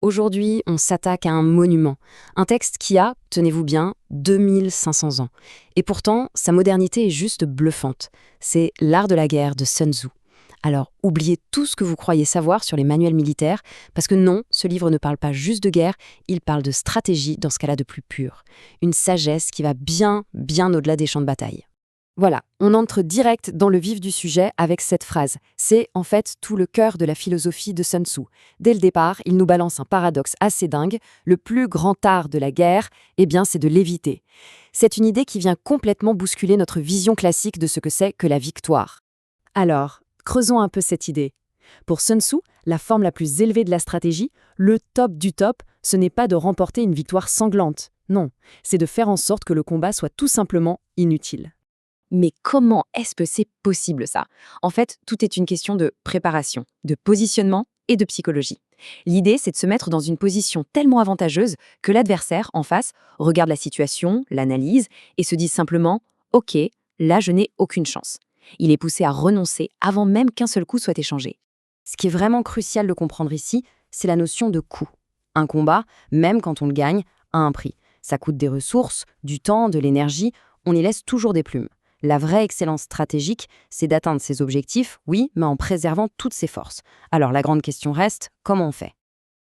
Aujourd'hui, on s'attaque à un monument, un texte qui a, tenez-vous bien, 2500 ans. Et pourtant, sa modernité est juste bluffante. C'est L'art de la guerre de Sun Tzu. Alors, oubliez tout ce que vous croyez savoir sur les manuels militaires, parce que non, ce livre ne parle pas juste de guerre, il parle de stratégie dans ce qu'elle a de plus pur. Une sagesse qui va bien, bien au-delà des champs de bataille. Voilà, on entre direct dans le vif du sujet avec cette phrase. C'est en fait tout le cœur de la philosophie de Sun Tzu. Dès le départ, il nous balance un paradoxe assez dingue. Le plus grand art de la guerre, eh bien, c'est de l'éviter. C'est une idée qui vient complètement bousculer notre vision classique de ce que c'est que la victoire. Alors, creusons un peu cette idée. Pour Sun Tzu, la forme la plus élevée de la stratégie, le top du top, ce n'est pas de remporter une victoire sanglante. Non, c'est de faire en sorte que le combat soit tout simplement inutile. Mais comment est-ce que c'est possible ça? En fait, tout est une question de préparation, de positionnement et de psychologie. L'idée, c'est de se mettre dans une position tellement avantageuse que l'adversaire, en face, regarde la situation, l'analyse et se dit simplement « Ok, là, je n'ai aucune chance ». Il est poussé à renoncer avant même qu'un seul coup soit échangé. Ce qui est vraiment crucial de comprendre ici, c'est la notion de coût. Un combat, même quand on le gagne, a un prix. Ça coûte des ressources, du temps, de l'énergie, on y laisse toujours des plumes. La vraie excellence stratégique, c'est d'atteindre ses objectifs, oui, mais en préservant toutes ses forces. Alors la grande question reste, comment on fait?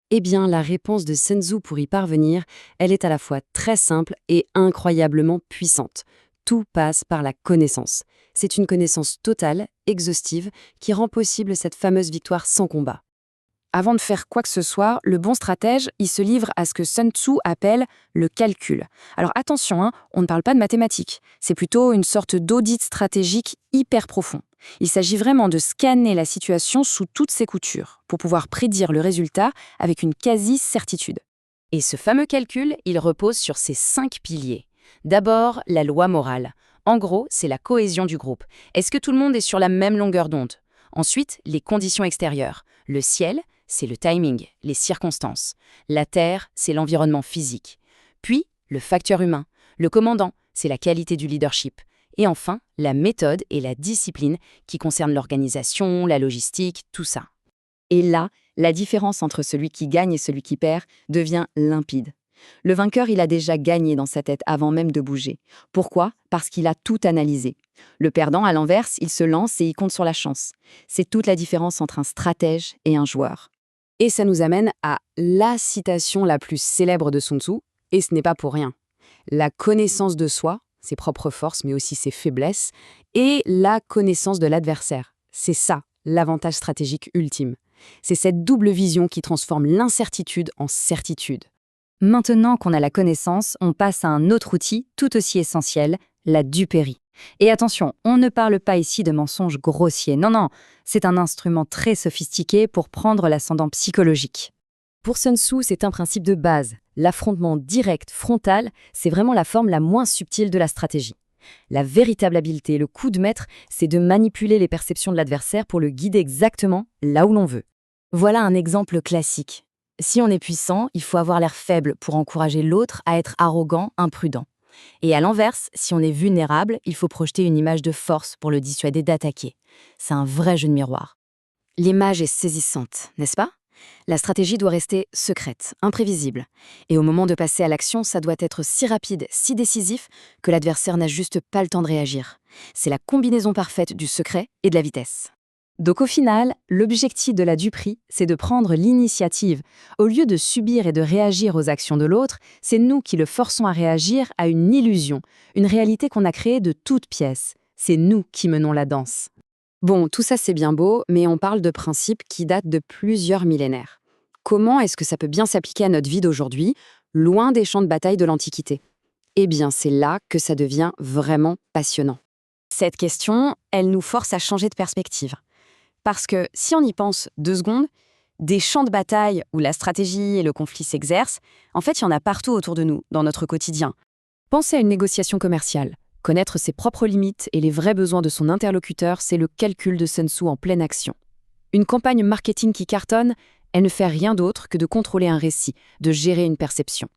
Eh bien, la réponse de Sun Tzu pour y parvenir, elle est à la fois très simple et incroyablement puissante. Tout passe par la connaissance. C'est une connaissance totale, exhaustive, qui rend possible cette fameuse victoire sans combat. Avant de faire quoi que ce soit, le bon stratège, il se livre à ce que Sun Tzu appelle le calcul. Alors attention, on ne parle pas de mathématiques. C'est plutôt une sorte d'audit stratégique hyper profond. Il s'agit vraiment de scanner la situation sous toutes ses coutures pour pouvoir prédire le résultat avec une quasi-certitude. Et ce fameux calcul, il repose sur ces 5 piliers. D'abord, la loi morale. En gros, c'est la cohésion du groupe. Est-ce que tout le monde est sur la même longueur d'onde? Ensuite, les conditions extérieures. Le ciel, c'est le timing, les circonstances. La terre, c'est l'environnement physique. Puis, le facteur humain. Le commandant, c'est la qualité du leadership. Et enfin, la méthode et la discipline qui concernent l'organisation, la logistique, tout ça. Et là, la différence entre celui qui gagne et celui qui perd devient limpide. Le vainqueur, il a déjà gagné dans sa tête avant même de bouger. Pourquoi? Parce qu'il a tout analysé. Le perdant, à l'inverse, il se lance et il compte sur la chance. C'est toute la différence entre un stratège et un joueur. Et ça nous amène à la citation la plus célèbre de Sun Tzu, et ce n'est pas pour rien. La connaissance de soi, ses propres forces mais aussi ses faiblesses, et la connaissance de l'adversaire. C'est ça, l'avantage stratégique ultime. C'est cette double vision qui transforme l'incertitude en certitude. Maintenant qu'on a la connaissance, on passe à un autre outil tout aussi essentiel, la dupérie. Et attention, on ne parle pas ici de mensonges grossiers. Non, c'est un instrument très sophistiqué pour prendre l'ascendant psychologique. Pour Sun Tzu, c'est un principe de base. L'affrontement direct, frontal, c'est vraiment la forme la moins subtile de la stratégie. La véritable habileté, le coup de maître, c'est de manipuler les perceptions de l'adversaire pour le guider exactement là où l'on veut. Voilà un exemple classique. Si on est puissant, il faut avoir l'air faible pour encourager l'autre à être arrogant, imprudent. Et à l'inverse, si on est vulnérable, il faut projeter une image de force pour le dissuader d'attaquer. C'est un vrai jeu de miroir. L'image est saisissante, n'est-ce pas? La stratégie doit rester secrète, imprévisible. Et au moment de passer à l'action, ça doit être si rapide, si décisif, que l'adversaire n'a juste pas le temps de réagir. C'est la combinaison parfaite du secret et de la vitesse. Donc au final, l'objectif de la duperie, c'est de prendre l'initiative. Au lieu de subir et de réagir aux actions de l'autre, c'est nous qui le forçons à réagir à une illusion, une réalité qu'on a créée de toutes pièces. C'est nous qui menons la danse. Bon, tout ça c'est bien beau, mais on parle de principes qui datent de plusieurs millénaires. Comment est-ce que ça peut bien s'appliquer à notre vie d'aujourd'hui, loin des champs de bataille de l'Antiquité? Eh bien, c'est là que ça devient vraiment passionnant. Cette question, elle nous force à changer de perspective. Parce que si on y pense 2 secondes, des champs de bataille où la stratégie et le conflit s'exercent, en fait, il y en a partout autour de nous, dans notre quotidien. Pensez à une négociation commerciale. Connaître ses propres limites et les vrais besoins de son interlocuteur, c'est le calcul de Sun Tzu en pleine action. Une campagne marketing qui cartonne, elle ne fait rien d'autre que de contrôler un récit, de gérer une perception.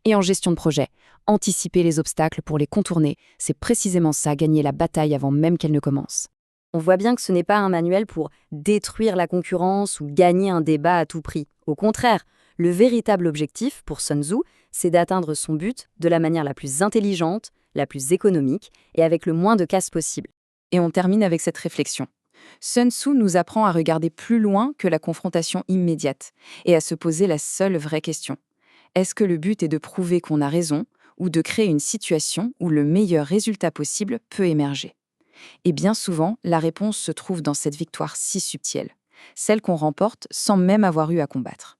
Et en gestion de projet, anticiper les obstacles pour les contourner, c'est précisément ça, gagner la bataille avant même qu'elle ne commence. On voit bien que ce n'est pas un manuel pour détruire la concurrence ou gagner un débat à tout prix. Au contraire, Le véritable objectif pour Sun Tzu, c'est d'atteindre son but de la manière la plus intelligente, la plus économique et avec le moins de casse possible. Et on termine avec cette réflexion. Sun Tzu nous apprend à regarder plus loin que la confrontation immédiate et à se poser la seule vraie question. Est-ce que le but est de prouver qu'on a raison ou de créer une situation où le meilleur résultat possible peut émerger? Et bien souvent, la réponse se trouve dans cette victoire si subtile, celle qu'on remporte sans même avoir eu à combattre.